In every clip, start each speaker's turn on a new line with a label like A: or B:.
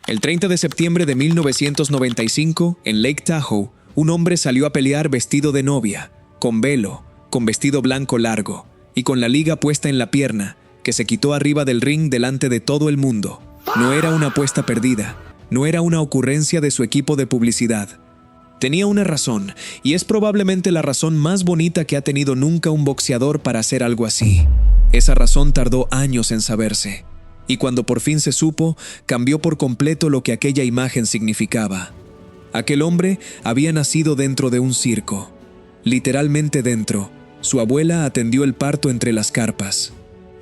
A: El 30 de septiembre de 1995, en Lake Tahoe, un hombre salió a pelear vestido de novia, con velo, con vestido blanco largo y con la liga puesta en la pierna, que se quitó arriba del ring delante de todo el mundo. No era una apuesta perdida, no era una ocurrencia de su equipo de publicidad. Tenía una razón, y es probablemente la razón más bonita que ha tenido nunca un boxeador para hacer algo así. Esa razón tardó años en saberse, y cuando por fin se supo, cambió por completo lo que aquella imagen significaba. Aquel hombre había nacido dentro de un circo. Literalmente dentro. Su abuela atendió el parto entre las carpas.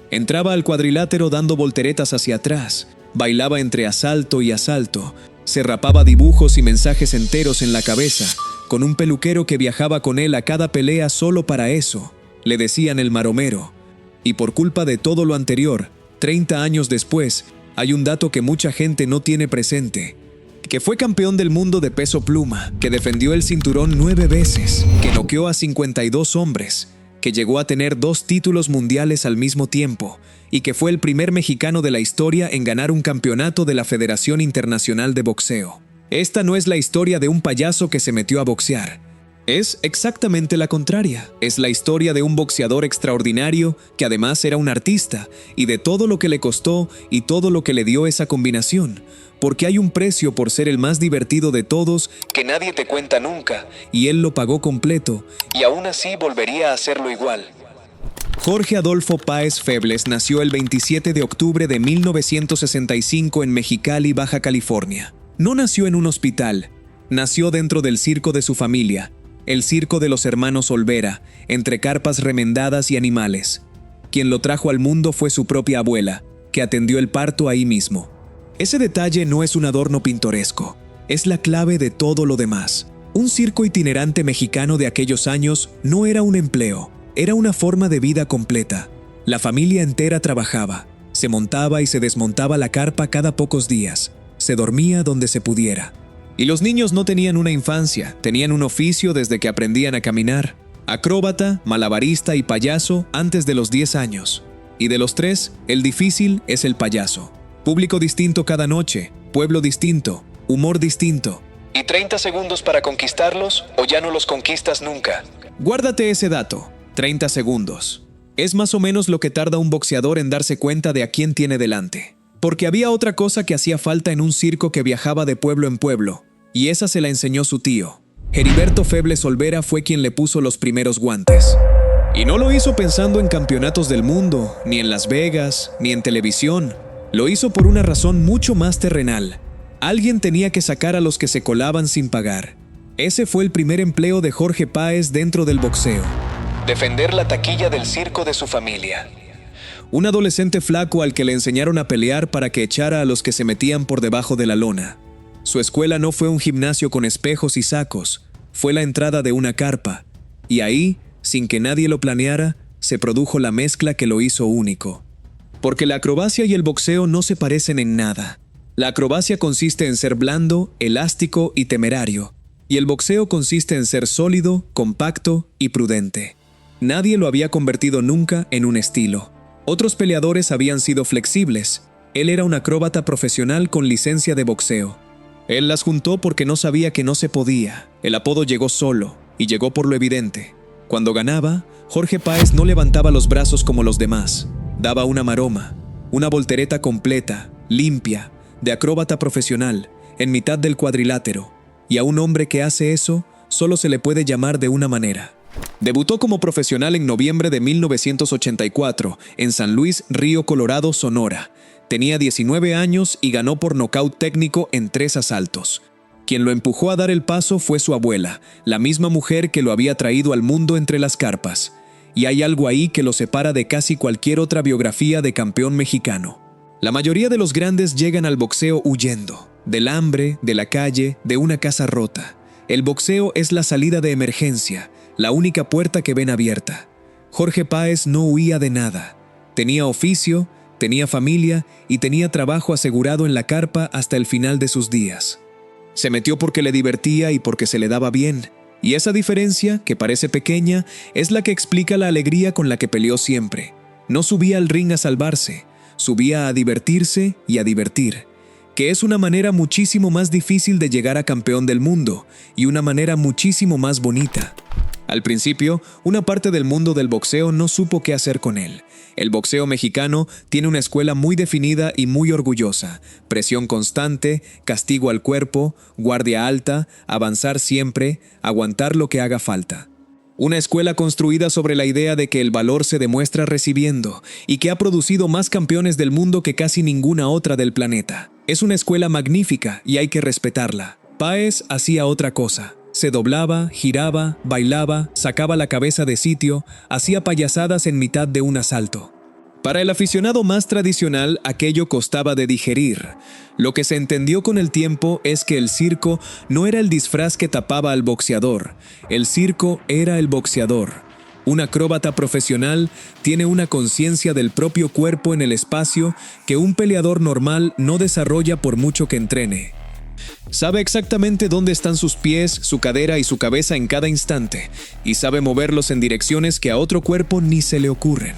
A: Entraba al cuadrilátero dando volteretas hacia atrás, bailaba entre asalto y asalto, se rapaba dibujos y mensajes enteros en la cabeza, con un peluquero que viajaba con él a cada pelea solo para eso. Le decían el maromero. Y por culpa de todo lo anterior, 30 años después, hay un dato que mucha gente no tiene presente: que fue campeón del mundo de peso pluma, que defendió el cinturón 9 veces, que noqueó a 52 hombres, que llegó a tener 2 títulos mundiales al mismo tiempo, y que fue el primer mexicano de la historia en ganar un campeonato de la Federación Internacional de Boxeo. Esta no es la historia de un payaso que se metió a boxear. Es exactamente la contraria. Es la historia de un boxeador extraordinario que además era un artista, y de todo lo que le costó y todo lo que le dio esa combinación, porque hay un precio por ser el más divertido de todos que nadie te cuenta nunca, y él lo pagó completo, y aún así volvería a hacerlo igual. Jorge Adolfo Páez Febles nació el 27 de octubre de 1965 en Mexicali, Baja California. No nació en un hospital, nació dentro del circo de su familia, el circo de los hermanos Olvera, entre carpas remendadas y animales. Quien lo trajo al mundo fue su propia abuela, que atendió el parto ahí mismo. Ese detalle no es un adorno pintoresco, es la clave de todo lo demás. Un circo itinerante mexicano de aquellos años no era un empleo, era una forma de vida completa. La familia entera trabajaba, se montaba y se desmontaba la carpa cada pocos días, se dormía donde se pudiera. Y los niños no tenían una infancia, tenían un oficio desde que aprendían a caminar. Acróbata, malabarista y payaso antes de los 10 años. Y de los 3, el difícil es el payaso. Público distinto cada noche, pueblo distinto, humor distinto. ¿Y 30 segundos para conquistarlos o ya no los conquistas nunca? Guárdate ese dato, 30 segundos. Es más o menos lo que tarda un boxeador en darse cuenta de a quién tiene delante. Porque había otra cosa que hacía falta en un circo que viajaba de pueblo en pueblo, y esa se la enseñó su tío. Heriberto Febles Olvera fue quien le puso los primeros guantes. Y no lo hizo pensando en campeonatos del mundo, ni en Las Vegas, ni en televisión. Lo hizo por una razón mucho más terrenal. Alguien tenía que sacar a los que se colaban sin pagar. Ese fue el primer empleo de Jorge Páez dentro del boxeo. Defender la taquilla del circo de su familia. Un adolescente flaco al que le enseñaron a pelear para que echara a los que se metían por debajo de la lona. Su escuela no fue un gimnasio con espejos y sacos, fue la entrada de una carpa, y ahí, sin que nadie lo planeara, se produjo la mezcla que lo hizo único. Porque la acrobacia y el boxeo no se parecen en nada. La acrobacia consiste en ser blando, elástico y temerario, y el boxeo consiste en ser sólido, compacto y prudente. Nadie lo había convertido nunca en un estilo. Otros peleadores habían sido flexibles. Él era un acróbata profesional con licencia de boxeo. Él las juntó porque no sabía que no se podía. El apodo llegó solo, y llegó por lo evidente. Cuando ganaba, Jorge Páez no levantaba los brazos como los demás. Daba una maroma, una voltereta completa, limpia, de acróbata profesional, en mitad del cuadrilátero. Y a un hombre que hace eso, solo se le puede llamar de una manera. Debutó como profesional en noviembre de 1984 en San Luis Río Colorado, Sonora. Tenía 19 años y ganó por nocaut técnico en 3 asaltos. Quien lo empujó a dar el paso fue su abuela, la misma mujer que lo había traído al mundo entre las carpas. Y hay algo ahí que lo separa de casi cualquier otra biografía de campeón mexicano. La mayoría de los grandes llegan al boxeo huyendo, del hambre, de la calle, de una casa rota. El boxeo es la salida de emergencia, la única puerta que ven abierta. Jorge Páez no huía de nada. Tenía oficio, tenía familia y tenía trabajo asegurado en la carpa hasta el final de sus días. Se metió porque le divertía y porque se le daba bien. Y esa diferencia, que parece pequeña, es la que explica la alegría con la que peleó siempre. No subía al ring a salvarse, subía a divertirse y a divertir. que es una manera muchísimo más difícil de llegar a campeón del mundo y una manera muchísimo más bonita. Al principio, una parte del mundo del boxeo no supo qué hacer con él. El boxeo mexicano tiene una escuela muy definida y muy orgullosa: presión constante, castigo al cuerpo, guardia alta, avanzar siempre, aguantar lo que haga falta. Una escuela construida sobre la idea de que el valor se demuestra recibiendo y que ha producido más campeones del mundo que casi ninguna otra del planeta. Es una escuela magnífica y hay que respetarla. Páez hacía otra cosa. Se doblaba, giraba, bailaba, sacaba la cabeza de sitio, hacía payasadas en mitad de un asalto. Para el aficionado más tradicional, aquello costaba de digerir. Lo que se entendió con el tiempo es que el circo no era el disfraz que tapaba al boxeador. El circo era el boxeador. Un acróbata profesional tiene una conciencia del propio cuerpo en el espacio que un peleador normal no desarrolla por mucho que entrene. Sabe exactamente dónde están sus pies, su cadera y su cabeza en cada instante, y sabe moverlos en direcciones que a otro cuerpo ni se le ocurren.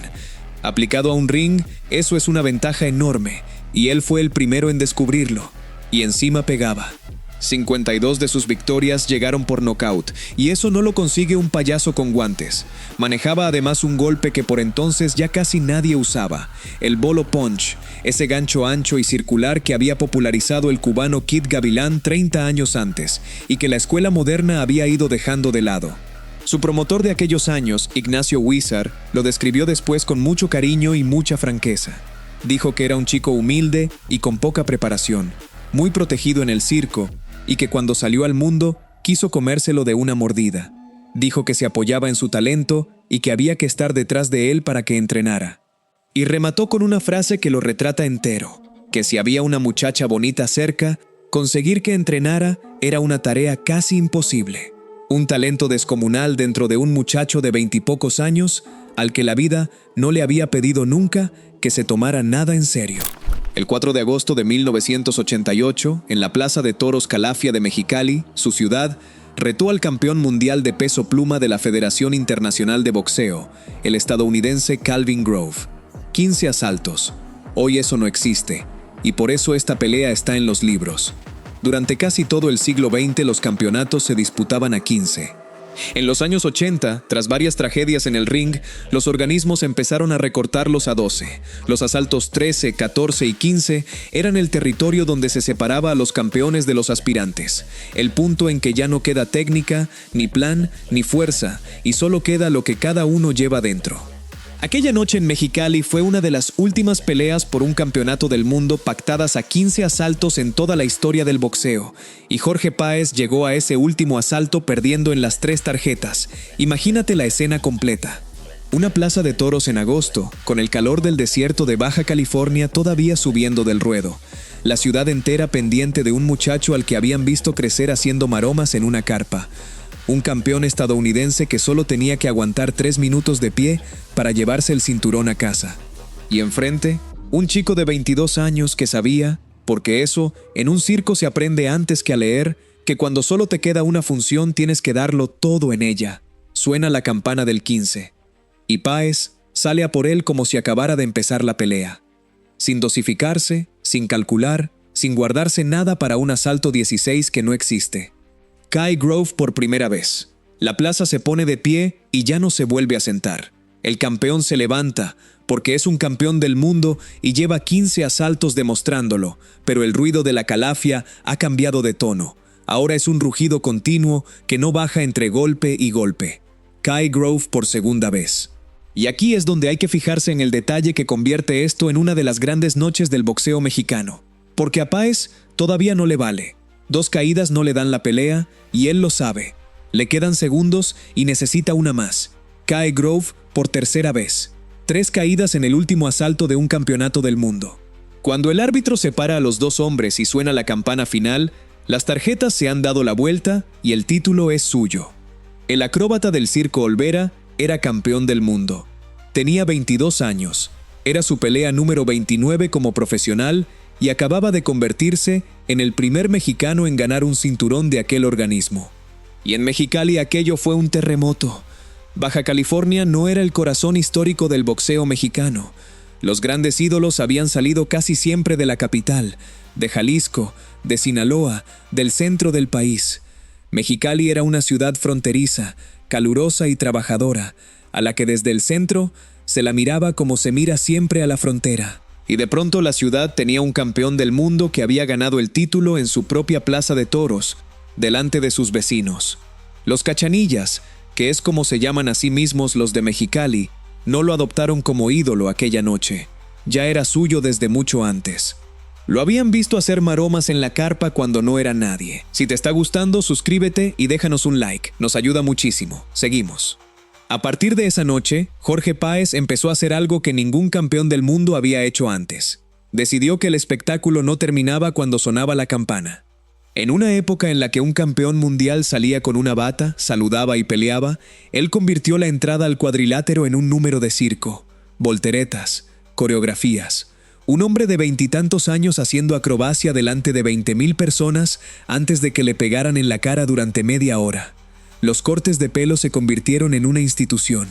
A: Aplicado a un ring, eso es una ventaja enorme, y él fue el primero en descubrirlo, y encima pegaba. 52 de sus victorias llegaron por nocaut, y eso no lo consigue un payaso con guantes. Manejaba además un golpe que por entonces ya casi nadie usaba: el bolo punch, ese gancho ancho y circular que había popularizado el cubano Kid Gavilán 30 años antes, y que la escuela moderna había ido dejando de lado. Su promotor de aquellos años, Ignacio Huízar, lo describió después con mucho cariño y mucha franqueza. Dijo que era un chico humilde y con poca preparación, muy protegido en el circo, y que cuando salió al mundo quiso comérselo de una mordida. Dijo que se apoyaba en su talento y que había que estar detrás de él para que entrenara. Y remató con una frase que lo retrata entero: que si había una muchacha bonita cerca, conseguir que entrenara era una tarea casi imposible. Un talento descomunal dentro de un muchacho de 20 y pocos años, al que la vida no le había pedido nunca que se tomara nada en serio. El 4 de agosto de 1988, en la Plaza de Toros Calafia de Mexicali, su ciudad, retó al campeón mundial de peso pluma de la Federación Internacional de Boxeo, el estadounidense Calvin Grove. 15 asaltos. Hoy eso no existe, y por eso esta pelea está en los libros. Durante casi todo el siglo XX los campeonatos se disputaban a 15. En los años 80, tras varias tragedias en el ring, los organismos empezaron a recortarlos a 12. Los asaltos 13, 14 y 15 eran el territorio donde se separaba a los campeones de los aspirantes. El punto en que ya no queda técnica, ni plan, ni fuerza, y solo queda lo que cada uno lleva dentro. Aquella noche en Mexicali fue una de las últimas peleas por un campeonato del mundo pactadas a 15 asaltos en toda la historia del boxeo, y Jorge Páez llegó a ese último asalto perdiendo en las 3 tarjetas. Imagínate la escena completa. Una plaza de toros en agosto, con el calor del desierto de Baja California todavía subiendo del ruedo. La ciudad entera pendiente de un muchacho al que habían visto crecer haciendo maromas en una carpa. Un campeón estadounidense que solo tenía que aguantar 3 minutos de pie para llevarse el cinturón a casa. Y enfrente, un chico de 22 años que sabía, porque eso en un circo se aprende antes que a leer, que cuando solo te queda una función tienes que darlo todo en ella. Suena la campana del 15. Y Páez sale a por él como si acabara de empezar la pelea. Sin dosificarse, sin calcular, sin guardarse nada para un asalto 16 que no existe. Cae Grove por primera vez. La plaza se pone de pie y ya no se vuelve a sentar. El campeón se levanta, porque es un campeón del mundo y lleva 15 asaltos demostrándolo, pero el ruido de la calafia ha cambiado de tono. Ahora es un rugido continuo que no baja entre golpe y golpe. Cae Grove por segunda vez. Y aquí es donde hay que fijarse en el detalle que convierte esto en una de las grandes noches del boxeo mexicano. Porque a Páez todavía no le vale. 2 caídas no le dan la pelea, y él lo sabe. Le quedan segundos y necesita una más. Cae Grove por tercera vez. 3 caídas en el último asalto de un campeonato del mundo. Cuando el árbitro separa a los 2 hombres y suena la campana final, las tarjetas se han dado la vuelta y el título es suyo. El acróbata del Circo Olvera era campeón del mundo. Tenía 22 años. Era su pelea número 29 como profesional y acababa de convertirse en el primer mexicano en ganar un cinturón de aquel organismo. Y en Mexicali aquello fue un terremoto. Baja California no era el corazón histórico del boxeo mexicano. Los grandes ídolos habían salido casi siempre de la capital, de Jalisco, de Sinaloa, del centro del país. Mexicali era una ciudad fronteriza, calurosa y trabajadora, a la que desde el centro se la miraba como se mira siempre a la frontera. Y de pronto la ciudad tenía un campeón del mundo que había ganado el título en su propia plaza de toros, delante de sus vecinos. Los Cachanillas, que es como se llaman a sí mismos los de Mexicali, no lo adoptaron como ídolo aquella noche. Ya era suyo desde mucho antes. Lo habían visto hacer maromas en la carpa cuando no era nadie. Si te está gustando, suscríbete y déjanos un like. Nos ayuda muchísimo. Seguimos. A partir de esa noche, Jorge Páez empezó a hacer algo que ningún campeón del mundo había hecho antes. Decidió que el espectáculo no terminaba cuando sonaba la campana. En una época en la que un campeón mundial salía con una bata, saludaba y peleaba, él convirtió la entrada al cuadrilátero en un número de circo, volteretas, coreografías. Un hombre de 20 y tantos años haciendo acrobacia delante de 20,000 personas antes de que le pegaran en la cara durante media hora. Los cortes de pelo se convirtieron en una institución.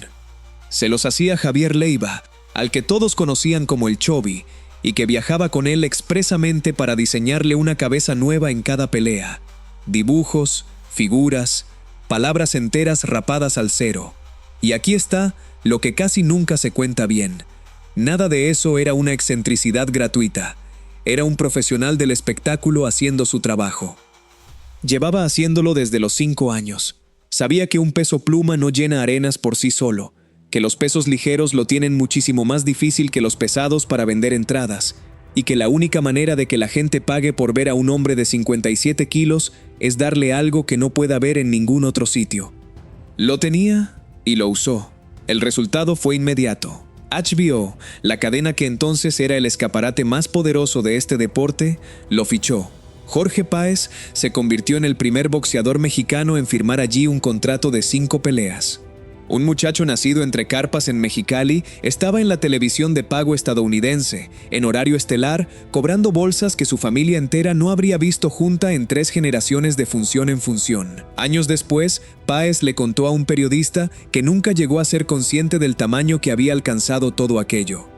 A: Se los hacía Javier Leiva, al que todos conocían como el Chobi, y que viajaba con él expresamente para diseñarle una cabeza nueva en cada pelea. Dibujos, figuras, palabras enteras rapadas al cero. Y aquí está lo que casi nunca se cuenta bien. Nada de eso era una excentricidad gratuita. Era un profesional del espectáculo haciendo su trabajo. Llevaba haciéndolo desde los 5 años. Sabía que un peso pluma no llena arenas por sí solo, que los pesos ligeros lo tienen muchísimo más difícil que los pesados para vender entradas, y que la única manera de que la gente pague por ver a un hombre de 57 kilos es darle algo que no pueda ver en ningún otro sitio. Lo tenía y lo usó. El resultado fue inmediato. HBO, la cadena que entonces era el escaparate más poderoso de este deporte, lo fichó. Jorge Páez se convirtió en el primer boxeador mexicano en firmar allí un contrato de 5 peleas. Un muchacho nacido entre carpas en Mexicali estaba en la televisión de pago estadounidense, en horario estelar, cobrando bolsas que su familia entera no habría visto junta en 3 generaciones de función en función. Años después, Páez le contó a un periodista que nunca llegó a ser consciente del tamaño que había alcanzado todo aquello.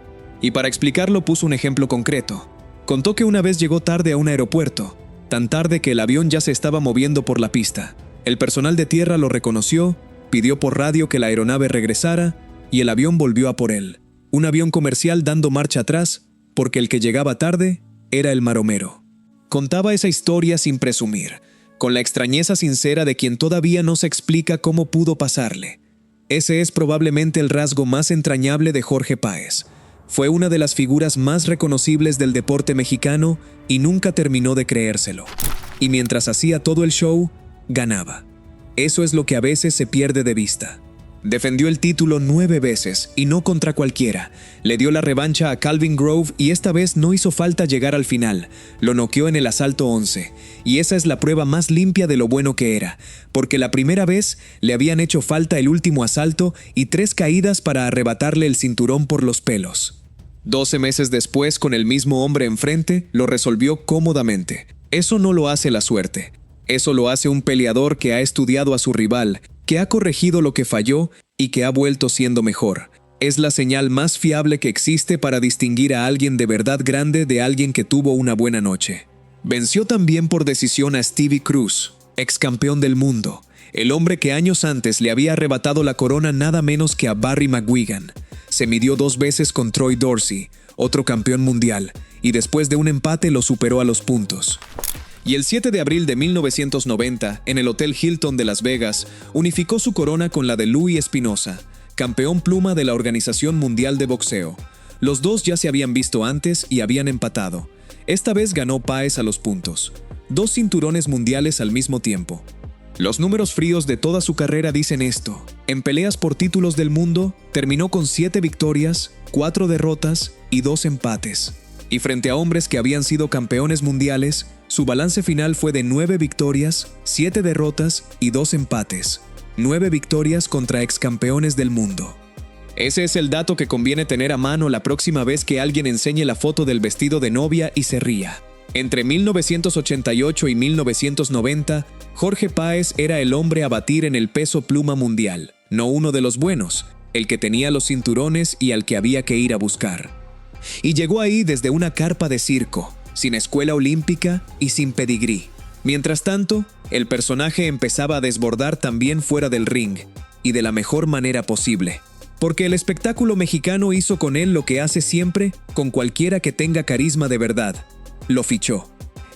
A: Y para explicarlo puso un ejemplo concreto. Contó que una vez llegó tarde a un aeropuerto, tan tarde que el avión ya se estaba moviendo por la pista. El personal de tierra lo reconoció, pidió por radio que la aeronave regresara y el avión volvió a por él. Un avión comercial dando marcha atrás, porque el que llegaba tarde era el maromero. Contaba esa historia sin presumir, con la extrañeza sincera de quien todavía no se explica cómo pudo pasarle. Ese es probablemente el rasgo más entrañable de Jorge Páez. Fue una de las figuras más reconocibles del deporte mexicano y nunca terminó de creérselo. Y mientras hacía todo el show, ganaba. Eso es lo que a veces se pierde de vista. Defendió el título 9 veces y no contra cualquiera. Le dio la revancha a Calvin Grove y esta vez no hizo falta llegar al final. Lo noqueó en el asalto 11. Y esa es la prueba más limpia de lo bueno que era, porque la primera vez le habían hecho falta el último asalto y 3 caídas para arrebatarle el cinturón por los pelos. 12 meses después, con el mismo hombre enfrente, lo resolvió cómodamente. Eso no lo hace la suerte. Eso lo hace un peleador que ha estudiado a su rival, que ha corregido lo que falló y que ha vuelto siendo mejor. Es la señal más fiable que existe para distinguir a alguien de verdad grande de alguien que tuvo una buena noche. Venció también por decisión a Stevie Cruz, ex campeón del mundo, el hombre que años antes le había arrebatado la corona nada menos que a Barry McGuigan. Se midió 2 veces con Troy Dorsey, otro campeón mundial, y después de un empate lo superó a los puntos. Y el 7 de abril de 1990, en el Hotel Hilton de Las Vegas, unificó su corona con la de Louis Espinosa, campeón pluma de la Organización Mundial de Boxeo. Los dos ya se habían visto antes y habían empatado. Esta vez ganó Páez a los puntos. 2 cinturones mundiales al mismo tiempo. Los números fríos de toda su carrera dicen esto. En peleas por títulos del mundo, terminó con 7 victorias, 4 derrotas y 2 empates. Y frente a hombres que habían sido campeones mundiales, su balance final fue de 9 victorias, 7 derrotas y 2 empates. 9 victorias contra excampeones del mundo. Ese es el dato que conviene tener a mano la próxima vez que alguien enseñe la foto del vestido de novia y se ría. Entre 1988 y 1990, Jorge Páez era el hombre a batir en el peso pluma mundial, no uno de los buenos, el que tenía los cinturones y al que había que ir a buscar. Y llegó ahí desde una carpa de circo, sin escuela olímpica y sin pedigrí. Mientras tanto, el personaje empezaba a desbordar también fuera del ring, y de la mejor manera posible. Porque el espectáculo mexicano hizo con él lo que hace siempre con cualquiera que tenga carisma de verdad: lo fichó.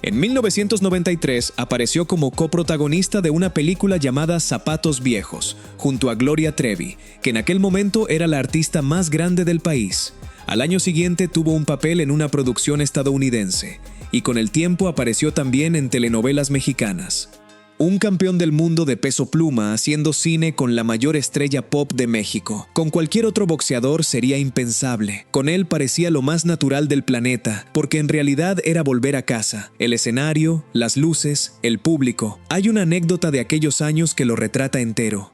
A: En 1993 apareció como coprotagonista de una película llamada Zapatos Viejos, junto a Gloria Trevi, que en aquel momento era la artista más grande del país. Al año siguiente tuvo un papel en una producción estadounidense, y con el tiempo apareció también en telenovelas mexicanas. Un campeón del mundo de peso pluma haciendo cine con la mayor estrella pop de México. Con cualquier otro boxeador sería impensable. Con él parecía lo más natural del planeta, porque en realidad era volver a casa. El escenario, las luces, el público. Hay una anécdota de aquellos años que lo retrata entero.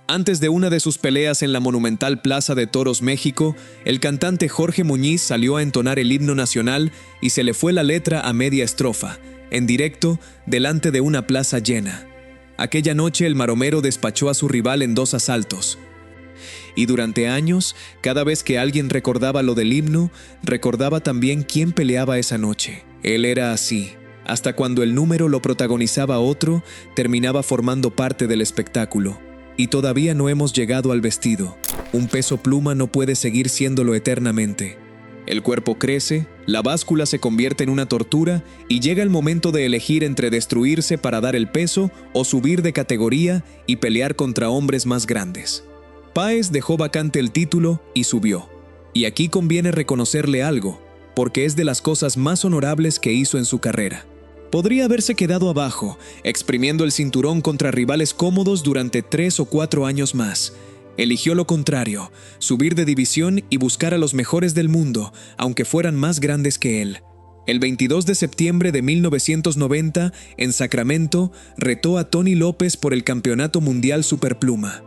A: Antes de una de sus peleas en la monumental Plaza de Toros México, el cantante Jorge Muñiz salió a entonar el himno nacional y se le fue la letra a media estrofa, en directo, delante de una plaza llena. Aquella noche el maromero despachó a su rival en 2 asaltos. Y durante años, cada vez que alguien recordaba lo del himno, recordaba también quién peleaba esa noche. Él era así. Hasta cuando el número lo protagonizaba otro, terminaba formando parte del espectáculo. Y todavía no hemos llegado al vestido. Un peso pluma no puede seguir siéndolo eternamente. El cuerpo crece, la báscula se convierte en una tortura y llega el momento de elegir entre destruirse para dar el peso o subir de categoría y pelear contra hombres más grandes. Páez dejó vacante el título y subió. Y aquí conviene reconocerle algo, porque es de las cosas más honorables que hizo en su carrera. Podría haberse quedado abajo, exprimiendo el cinturón contra rivales cómodos durante 3 o 4 años más. Eligió lo contrario, subir de división y buscar a los mejores del mundo, aunque fueran más grandes que él. El 22 de septiembre de 1990, en Sacramento, retó a Tony López por el Campeonato Mundial Superpluma.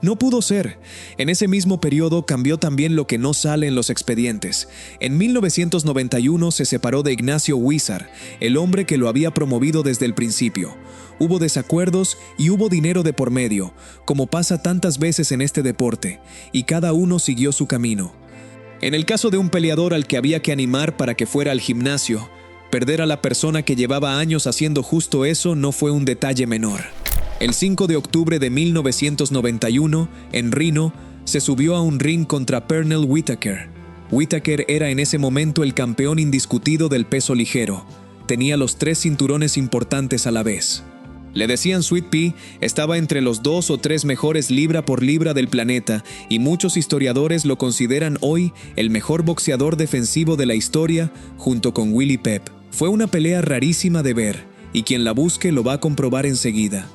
A: No pudo ser. En ese mismo periodo cambió también lo que no sale en los expedientes. En 1991 se separó de Ignacio Huízar, el hombre que lo había promovido desde el principio. Hubo desacuerdos y hubo dinero de por medio, como pasa tantas veces en este deporte, y cada uno siguió su camino. En el caso de un peleador al que había que animar para que fuera al gimnasio, perder a la persona que llevaba años haciendo justo eso no fue un detalle menor. El 5 de octubre de 1991, en Reno, se subió a un ring contra Pernell Whitaker. Whitaker era en ese momento el campeón indiscutido del peso ligero. Tenía los 3 cinturones importantes a la vez. Le decían Sweet Pea, estaba entre los 2 o 3 mejores libra por libra del planeta y muchos historiadores lo consideran hoy el mejor boxeador defensivo de la historia junto con Willie Pep. Fue una pelea rarísima de ver y quien la busque lo va a comprobar enseguida.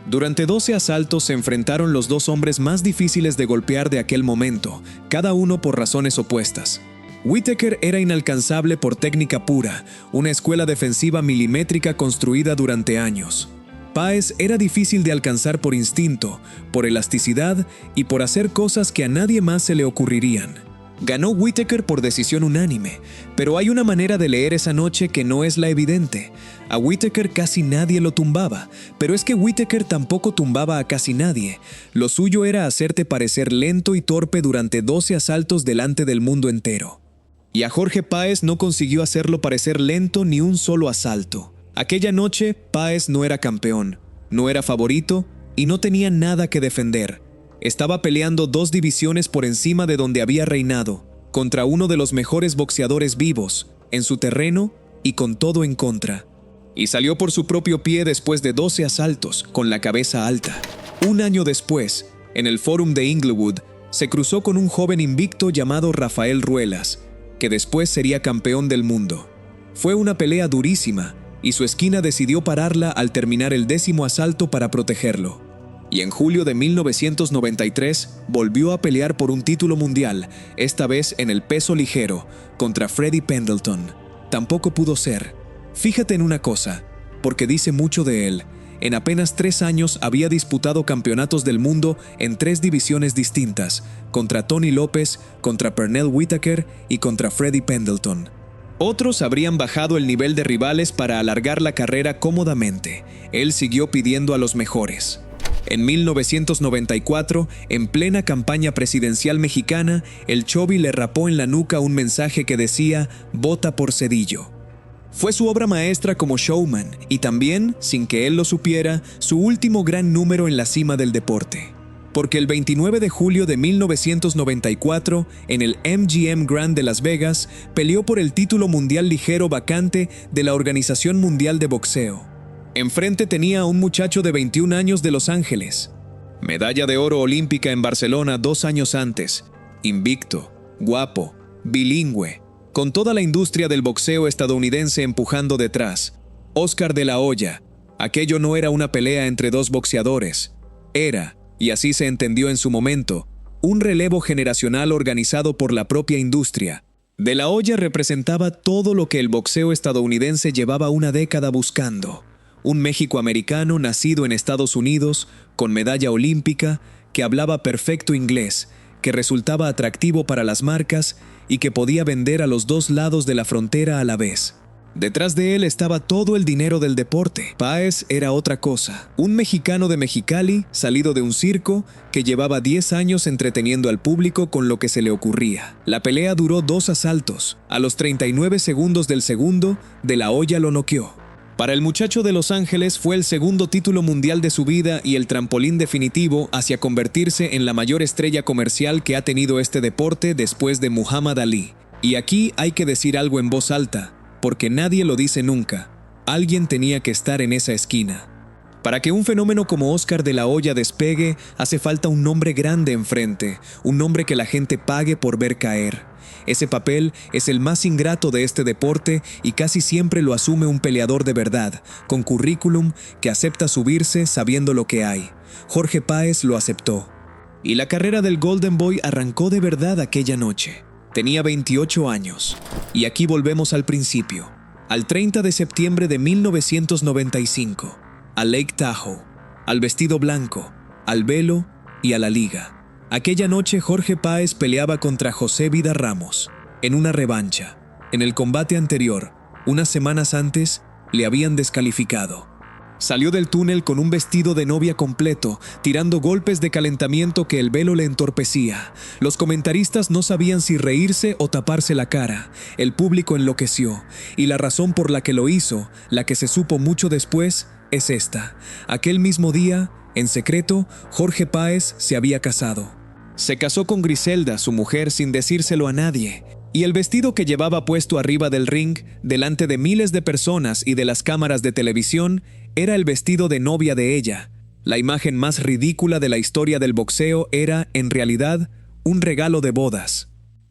A: Durante 12 asaltos se enfrentaron los 2 hombres más difíciles de golpear de aquel momento, cada uno por razones opuestas. Whitaker era inalcanzable por técnica pura, una escuela defensiva milimétrica construida durante años. Páez era difícil de alcanzar por instinto, por elasticidad y por hacer cosas que a nadie más se le ocurrirían. Ganó Whitaker por decisión unánime, pero hay una manera de leer esa noche que no es la evidente. A Whitaker casi nadie lo tumbaba, pero es que Whitaker tampoco tumbaba a casi nadie. Lo suyo era hacerte parecer lento y torpe durante 12 asaltos delante del mundo entero. Y a Jorge Páez no consiguió hacerlo parecer lento ni un solo asalto. Aquella noche, Páez no era campeón, no era favorito y no tenía nada que defender. Estaba peleando 2 divisiones por encima de donde había reinado, contra uno de los mejores boxeadores vivos, en su terreno y con todo en contra. Y salió por su propio pie después de 12 asaltos, con la cabeza alta. Un año después, en el Forum de Inglewood, se cruzó con un joven invicto llamado Rafael Ruelas, que después sería campeón del mundo. Fue una pelea durísima, y su esquina decidió pararla al terminar el 10º asalto para protegerlo. Y en julio de 1993 volvió a pelear por un título mundial, esta vez en el peso ligero, contra Freddie Pendleton. Tampoco pudo ser. Fíjate en una cosa, porque dice mucho de él. En apenas 3 años había disputado campeonatos del mundo en 3 divisiones distintas, contra Tony López, contra Pernell Whitaker y contra Freddie Pendleton. Otros habrían bajado el nivel de rivales para alargar la carrera cómodamente. Él siguió pidiendo a los mejores. En 1994, en plena campaña presidencial mexicana, el Chovy le rapó en la nuca un mensaje que decía: «Vota por Zedillo». Fue su obra maestra como showman y también, sin que él lo supiera, su último gran número en la cima del deporte. Porque el 29 de julio de 1994, en el MGM Grand de Las Vegas, peleó por el título mundial ligero vacante de la Organización Mundial de Boxeo. Enfrente tenía a un muchacho de 21 años de Los Ángeles, medalla de oro olímpica en Barcelona 2 años antes, invicto, guapo, bilingüe, con toda la industria del boxeo estadounidense empujando detrás. Oscar de la Hoya. Aquello no era una pelea entre dos boxeadores. Era, y así se entendió en su momento, un relevo generacional organizado por la propia industria. De la Hoya representaba todo lo que el boxeo estadounidense llevaba una década buscando. Un mexicoamericano nacido en Estados Unidos, con medalla olímpica, que hablaba perfecto inglés, que resultaba atractivo para las marcas y que podía vender a los dos lados de la frontera a la vez. Detrás de él estaba todo el dinero del deporte. Páez era otra cosa. Un mexicano de Mexicali, salido de un circo, que llevaba 10 años entreteniendo al público con lo que se le ocurría. La pelea duró 2 asaltos. A los 39 segundos del segundo, De la Hoya lo noqueó. Para el muchacho de Los Ángeles fue el segundo título mundial de su vida y el trampolín definitivo hacia convertirse en la mayor estrella comercial que ha tenido este deporte después de Muhammad Ali. Y aquí hay que decir algo en voz alta, porque nadie lo dice nunca. Alguien tenía que estar en esa esquina. Para que un fenómeno como Oscar de la Hoya despegue, hace falta un nombre grande enfrente, un nombre que la gente pague por ver caer. Ese papel es el más ingrato de este deporte y casi siempre lo asume un peleador de verdad, con currículum, que acepta subirse sabiendo lo que hay. Jorge Páez lo aceptó. Y la carrera del Golden Boy arrancó de verdad aquella noche. Tenía 28 años. Y aquí volvemos al principio, al 30 de septiembre de 1995, a Lake Tahoe, al vestido blanco, al velo y a la liga. Aquella noche Jorge Páez peleaba contra José Vida Ramos, en una revancha. En el combate anterior, unas semanas antes, le habían descalificado. Salió del túnel con un vestido de novia completo, tirando golpes de calentamiento que el velo le entorpecía. Los comentaristas no sabían si reírse o taparse la cara. El público enloqueció, y la razón por la que lo hizo, la que se supo mucho después, es esta. Aquel mismo día, en secreto, Jorge Páez se había casado. Se casó con Griselda, su mujer, sin decírselo a nadie. Y el vestido que llevaba puesto arriba del ring, delante de miles de personas y de las cámaras de televisión, era el vestido de novia de ella. La imagen más ridícula de la historia del boxeo era, en realidad, un regalo de bodas.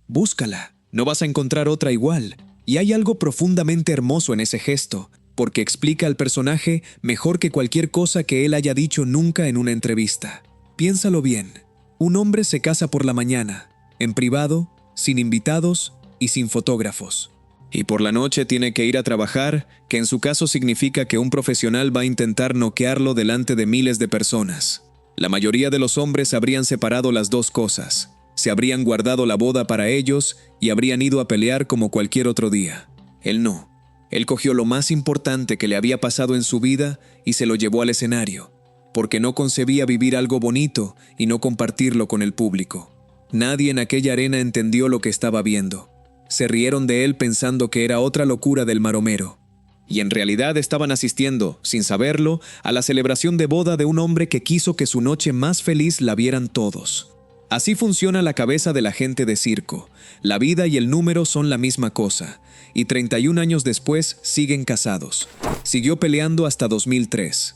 A: Búscala, no vas a encontrar otra igual. Y hay algo profundamente hermoso en ese gesto, porque explica al personaje mejor que cualquier cosa que él haya dicho nunca en una entrevista. Piénsalo bien. Un hombre se casa por la mañana, en privado, sin invitados y sin fotógrafos. Y por la noche tiene que ir a trabajar, que en su caso significa que un profesional va a intentar noquearlo delante de miles de personas. La mayoría de los hombres habrían separado las dos cosas. Se habrían guardado la boda para ellos y habrían ido a pelear como cualquier otro día. Él no. Él cogió lo más importante que le había pasado en su vida y se lo llevó al escenario, porque no concebía vivir algo bonito y no compartirlo con el público. Nadie en aquella arena entendió lo que estaba viendo. Se rieron de él pensando que era otra locura del maromero. Y en realidad estaban asistiendo, sin saberlo, a la celebración de boda de un hombre que quiso que su noche más feliz la vieran todos. Así funciona la cabeza de la gente de circo. La vida y el número son la misma cosa. Y 31 años después siguen casados. Siguió peleando hasta 2003.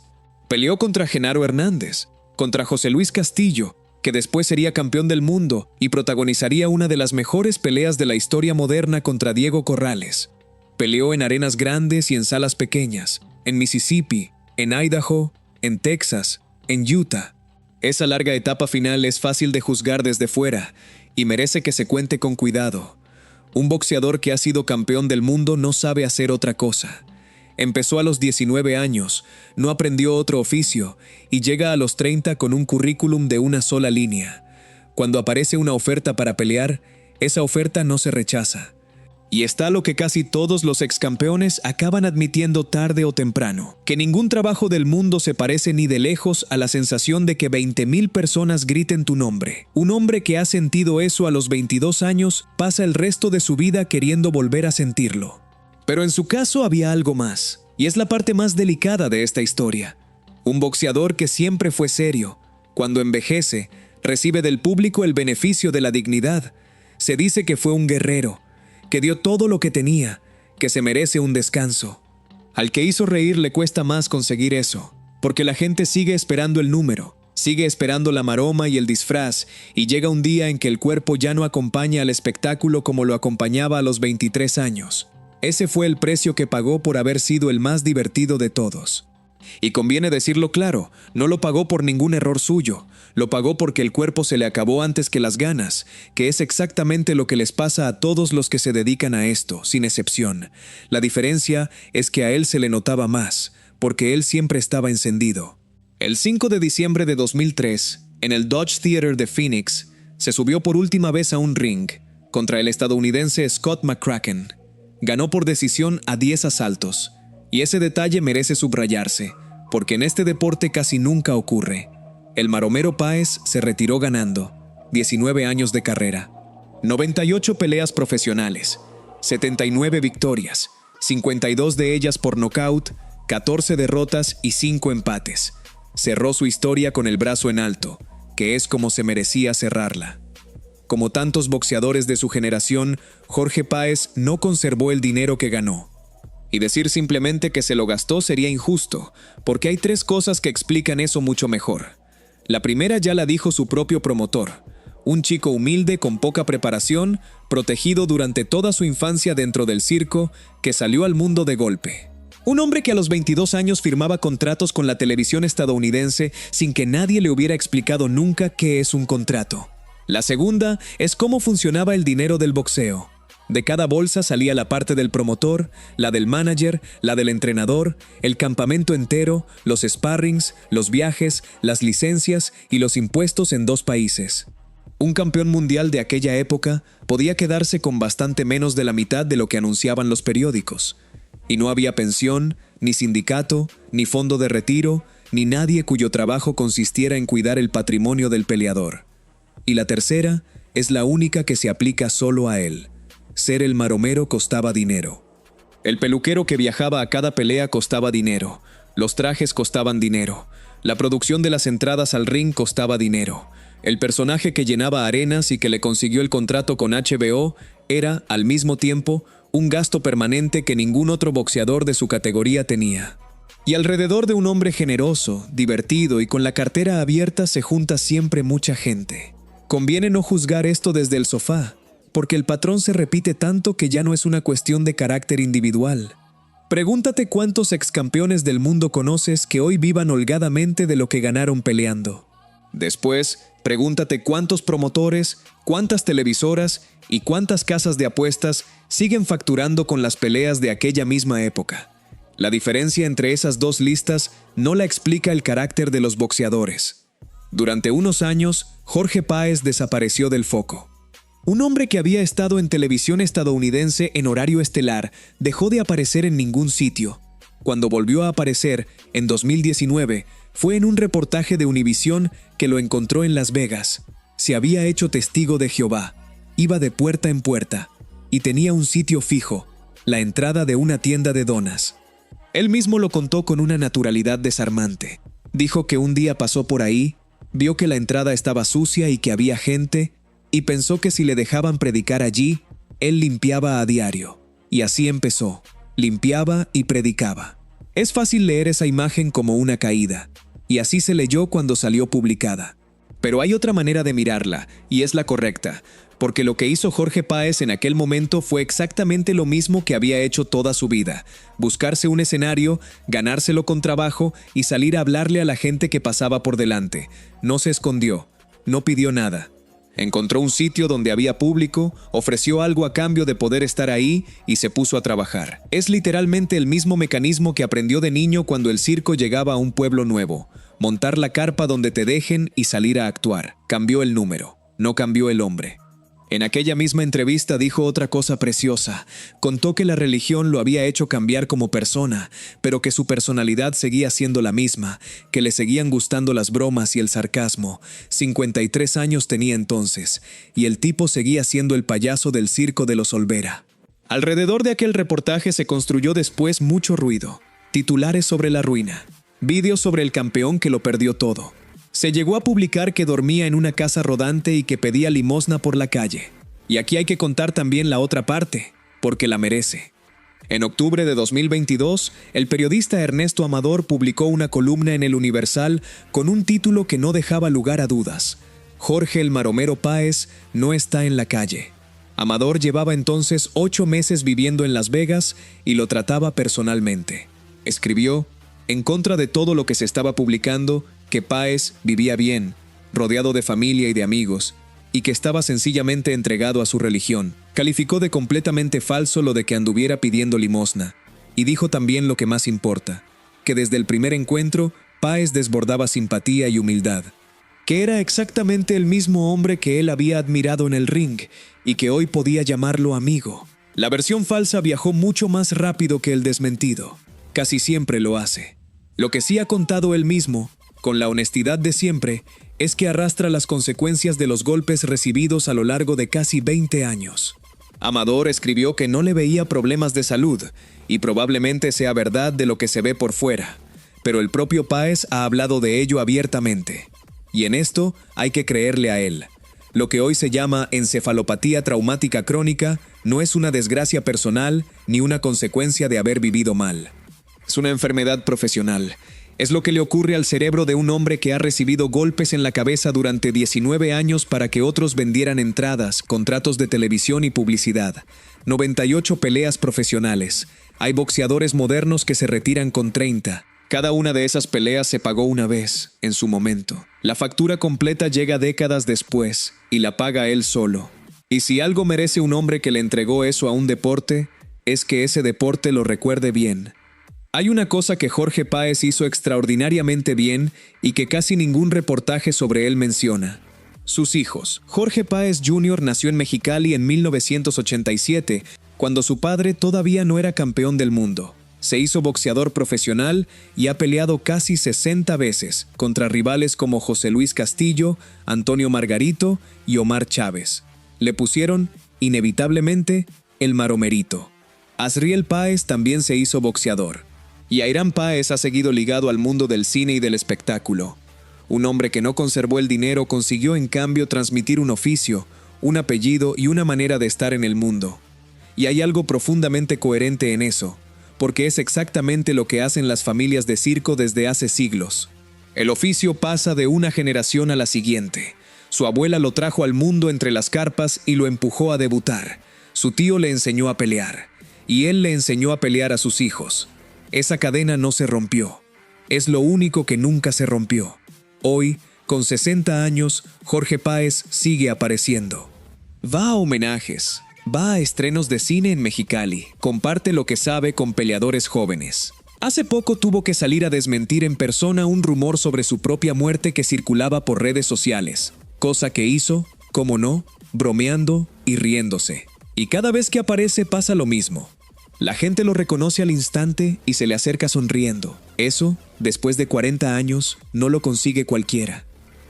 A: Peleó contra Genaro Hernández, contra José Luis Castillo, que después sería campeón del mundo y protagonizaría una de las mejores peleas de la historia moderna contra Diego Corrales. Peleó en arenas grandes y en salas pequeñas, en Mississippi, en Idaho, en Texas, en Utah. Esa larga etapa final es fácil de juzgar desde fuera y merece que se cuente con cuidado. Un boxeador que ha sido campeón del mundo no sabe hacer otra cosa. Empezó a los 19 años, no aprendió otro oficio y llega a los 30 con un currículum de una sola línea. Cuando aparece una oferta para pelear, esa oferta no se rechaza. Y está lo que casi todos los excampeones acaban admitiendo tarde o temprano, que ningún trabajo del mundo se parece ni de lejos a la sensación de que 20,000 personas griten tu nombre. Un hombre que ha sentido eso a los 22 años pasa el resto de su vida queriendo volver a sentirlo. Pero en su caso había algo más, y es la parte más delicada de esta historia. Un boxeador que siempre fue serio. Cuando envejece, recibe del público el beneficio de la dignidad. Se dice que fue un guerrero, que dio todo lo que tenía, que se merece un descanso. Al que hizo reír le cuesta más conseguir eso, porque la gente sigue esperando el número, sigue esperando la maroma y el disfraz, y llega un día en que el cuerpo ya no acompaña al espectáculo como lo acompañaba a los 23 años. Ese fue el precio que pagó por haber sido el más divertido de todos. Y conviene decirlo claro, no lo pagó por ningún error suyo, lo pagó porque el cuerpo se le acabó antes que las ganas, que es exactamente lo que les pasa a todos los que se dedican a esto, sin excepción. La diferencia es que a él se le notaba más, porque él siempre estaba encendido. El 5 de diciembre de 2003, en el Dodge Theater de Phoenix, se subió por última vez a un ring, contra el estadounidense Scott McCracken. Ganó por decisión a 10 asaltos. Y ese detalle merece subrayarse, porque en este deporte casi nunca ocurre. El maromero Páez se retiró ganando 19 años de carrera, 98 peleas profesionales, 79 victorias, 52 de ellas por nocaut, 14 derrotas y 5 empates. Cerró su historia con el brazo en alto, que es como se merecía cerrarla. Como tantos boxeadores de su generación, Jorge Páez no conservó el dinero que ganó. Y decir simplemente que se lo gastó sería injusto, porque hay 3 cosas que explican eso mucho mejor. La primera ya la dijo su propio promotor, un chico humilde con poca preparación, protegido durante toda su infancia dentro del circo, que salió al mundo de golpe. Un hombre que a los 22 años firmaba contratos con la televisión estadounidense sin que nadie le hubiera explicado nunca qué es un contrato. La segunda es cómo funcionaba el dinero del boxeo. De cada bolsa salía la parte del promotor, la del manager, la del entrenador, el campamento entero, los sparrings, los viajes, las licencias y los impuestos en 2 países. Un campeón mundial de aquella época podía quedarse con bastante menos de la mitad de lo que anunciaban los periódicos. Y no había pensión, ni sindicato, ni fondo de retiro, ni nadie cuyo trabajo consistiera en cuidar el patrimonio del peleador. Y la tercera es la única que se aplica solo a él. Ser el maromero costaba dinero. El peluquero que viajaba a cada pelea costaba dinero. Los trajes costaban dinero. La producción de las entradas al ring costaba dinero. El personaje que llenaba arenas y que le consiguió el contrato con HBO era, al mismo tiempo, un gasto permanente que ningún otro boxeador de su categoría tenía. Y alrededor de un hombre generoso, divertido y con la cartera abierta se junta siempre mucha gente. Conviene no juzgar esto desde el sofá, porque el patrón se repite tanto que ya no es una cuestión de carácter individual. Pregúntate cuántos excampeones del mundo conoces que hoy vivan holgadamente de lo que ganaron peleando. Después, pregúntate cuántos promotores, cuántas televisoras y cuántas casas de apuestas siguen facturando con las peleas de aquella misma época. La diferencia entre esas 2 listas no la explica el carácter de los boxeadores. Durante unos años, Jorge Páez desapareció del foco. Un hombre que había estado en televisión estadounidense en horario estelar dejó de aparecer en ningún sitio. Cuando volvió a aparecer, en 2019, fue en un reportaje de Univisión que lo encontró en Las Vegas. Se había hecho testigo de Jehová, iba de puerta en puerta y tenía un sitio fijo, la entrada de una tienda de donas. Él mismo lo contó con una naturalidad desarmante. Dijo que un día pasó por ahí, vio que la entrada estaba sucia y que había gente, y pensó que si le dejaban predicar allí, él limpiaba a diario. Y así empezó, limpiaba y predicaba. Es fácil leer esa imagen como una caída, y así se leyó cuando salió publicada. Pero hay otra manera de mirarla, y es la correcta, porque lo que hizo Jorge Páez en aquel momento fue exactamente lo mismo que había hecho toda su vida: buscarse un escenario, ganárselo con trabajo y salir a hablarle a la gente que pasaba por delante. No se escondió, no pidió nada. Encontró un sitio donde había público, ofreció algo a cambio de poder estar ahí y se puso a trabajar. Es literalmente el mismo mecanismo que aprendió de niño cuando el circo llegaba a un pueblo nuevo: montar la carpa donde te dejen y salir a actuar. Cambió el número, no cambió el hombre. En aquella misma entrevista dijo otra cosa preciosa. Contó que la religión lo había hecho cambiar como persona, pero que su personalidad seguía siendo la misma, que le seguían gustando las bromas y el sarcasmo. 53 años tenía entonces, y el tipo seguía siendo el payaso del circo de los Olvera. Alrededor de aquel reportaje se construyó después mucho ruido. Titulares sobre la ruina. Vídeos sobre el campeón que lo perdió todo. Se llegó a publicar que dormía en una casa rodante y que pedía limosna por la calle. Y aquí hay que contar también la otra parte, porque la merece. En octubre de 2022, el periodista Ernesto Amador publicó una columna en El Universal con un título que no dejaba lugar a dudas. Jorge el Maromero Páez no está en la calle. Amador llevaba entonces 8 meses viviendo en Las Vegas y lo trataba personalmente. Escribió, en contra de todo lo que se estaba publicando, que Páez vivía bien, rodeado de familia y de amigos, y que estaba sencillamente entregado a su religión. Calificó de completamente falso lo de que anduviera pidiendo limosna, y dijo también lo que más importa, que desde el primer encuentro, Páez desbordaba simpatía y humildad, que era exactamente el mismo hombre que él había admirado en el ring, y que hoy podía llamarlo amigo. La versión falsa viajó mucho más rápido que el desmentido. Casi siempre lo hace. Lo que sí ha contado él mismo, con la honestidad de siempre, es que arrastra las consecuencias de los golpes recibidos a lo largo de casi 20 años. Amador escribió que no le veía problemas de salud, y probablemente sea verdad de lo que se ve por fuera, pero el propio Páez ha hablado de ello abiertamente. Y en esto hay que creerle a él. Lo que hoy se llama encefalopatía traumática crónica no es una desgracia personal ni una consecuencia de haber vivido mal. Es una enfermedad profesional. Es lo que le ocurre al cerebro de un hombre que ha recibido golpes en la cabeza durante 19 años para que otros vendieran entradas, contratos de televisión y publicidad. 98 peleas profesionales. Hay boxeadores modernos que se retiran con 30. Cada una de esas peleas se pagó una vez, en su momento. La factura completa llega décadas después, y la paga él solo. Y si algo merece un hombre que le entregó eso a un deporte, es que ese deporte lo recuerde bien. Hay una cosa que Jorge Páez hizo extraordinariamente bien y que casi ningún reportaje sobre él menciona. Sus hijos. Jorge Páez Jr. nació en Mexicali en 1987, cuando su padre todavía no era campeón del mundo. Se hizo boxeador profesional y ha peleado casi 60 veces contra rivales como José Luis Castillo, Antonio Margarito y Omar Chávez. Le pusieron, inevitablemente, el Maromerito. Asriel Páez también se hizo boxeador. Y Airán Páez ha seguido ligado al mundo del cine y del espectáculo. Un hombre que no conservó el dinero consiguió en cambio transmitir un oficio, un apellido y una manera de estar en el mundo. Y hay algo profundamente coherente en eso, porque es exactamente lo que hacen las familias de circo desde hace siglos. El oficio pasa de una generación a la siguiente. Su abuela lo trajo al mundo entre las carpas y lo empujó a debutar. Su tío le enseñó a pelear, y él le enseñó a pelear a sus hijos. Esa cadena no se rompió. Es lo único que nunca se rompió. Hoy, con 60 años, Jorge Páez sigue apareciendo. Va a homenajes, va a estrenos de cine en Mexicali, comparte lo que sabe con peleadores jóvenes. Hace poco tuvo que salir a desmentir en persona un rumor sobre su propia muerte que circulaba por redes sociales, cosa que hizo, como no, bromeando y riéndose. Y cada vez que aparece pasa lo mismo. La gente lo reconoce al instante y se le acerca sonriendo. Eso, después de 40 años, no lo consigue cualquiera.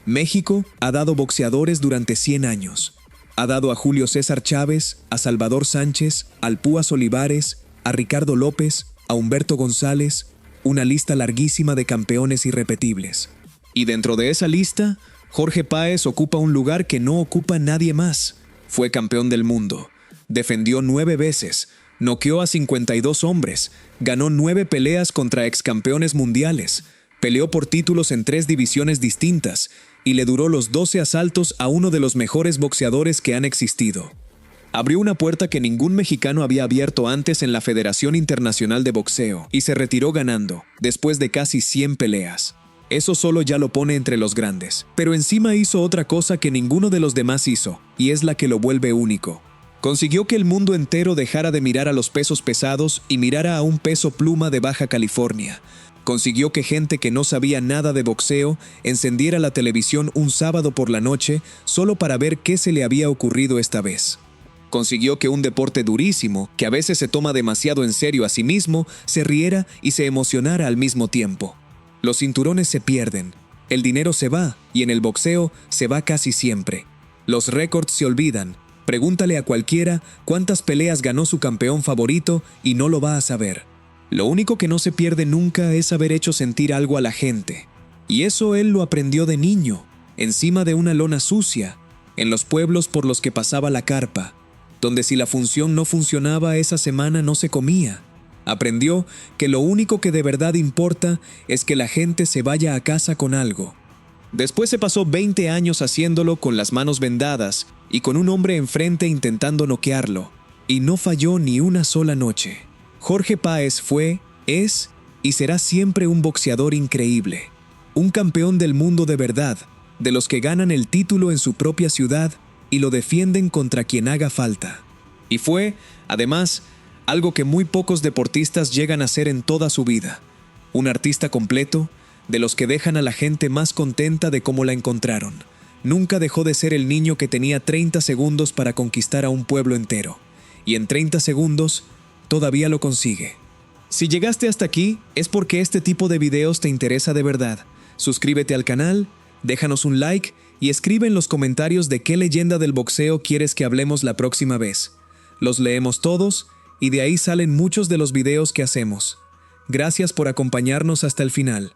A: México ha dado boxeadores durante 100 años. Ha dado a Julio César Chávez, a Salvador Sánchez, al Púas Olivares, a Ricardo López, a Humberto González, una lista larguísima de campeones irrepetibles. Y dentro de esa lista, Jorge Páez ocupa un lugar que no ocupa nadie más. Fue campeón del mundo. Defendió 9 veces. Noqueó a 52 hombres, ganó 9 peleas contra excampeones mundiales, peleó por títulos en 3 divisiones distintas y le duró los 12 asaltos a uno de los mejores boxeadores que han existido. Abrió una puerta que ningún mexicano había abierto antes en la Federación Internacional de Boxeo y se retiró ganando, después de casi 100 peleas. Eso solo ya lo pone entre los grandes, pero encima hizo otra cosa que ninguno de los demás hizo, y es la que lo vuelve único. Consiguió que el mundo entero dejara de mirar a los pesos pesados y mirara a un peso pluma de Baja California. Consiguió que gente que no sabía nada de boxeo encendiera la televisión un sábado por la noche solo para ver qué se le había ocurrido esta vez. Consiguió que un deporte durísimo, que a veces se toma demasiado en serio a sí mismo, se riera y se emocionara al mismo tiempo. Los cinturones se pierden, el dinero se va y en el boxeo se va casi siempre. Los récords se olvidan. Pregúntale a cualquiera cuántas peleas ganó su campeón favorito y no lo va a saber. Lo único que no se pierde nunca es haber hecho sentir algo a la gente. Y eso él lo aprendió de niño, encima de una lona sucia, en los pueblos por los que pasaba la carpa, donde si la función no funcionaba esa semana no se comía. Aprendió que lo único que de verdad importa es que la gente se vaya a casa con algo. Después se pasó 20 años haciéndolo con las manos vendadas y con un hombre enfrente intentando noquearlo, y no falló ni una sola noche. Jorge Páez fue, es y será siempre un boxeador increíble, un campeón del mundo de verdad, de los que ganan el título en su propia ciudad y lo defienden contra quien haga falta. Y fue, además, algo que muy pocos deportistas llegan a ser en toda su vida. Un artista completo, de los que dejan a la gente más contenta de cómo la encontraron. Nunca dejó de ser el niño que tenía 30 segundos para conquistar a un pueblo entero. Y en 30 segundos, todavía lo consigue. Si llegaste hasta aquí, es porque este tipo de videos te interesa de verdad. Suscríbete al canal, déjanos un like y escribe en los comentarios de qué leyenda del boxeo quieres que hablemos la próxima vez. Los leemos todos y de ahí salen muchos de los videos que hacemos. Gracias por acompañarnos hasta el final.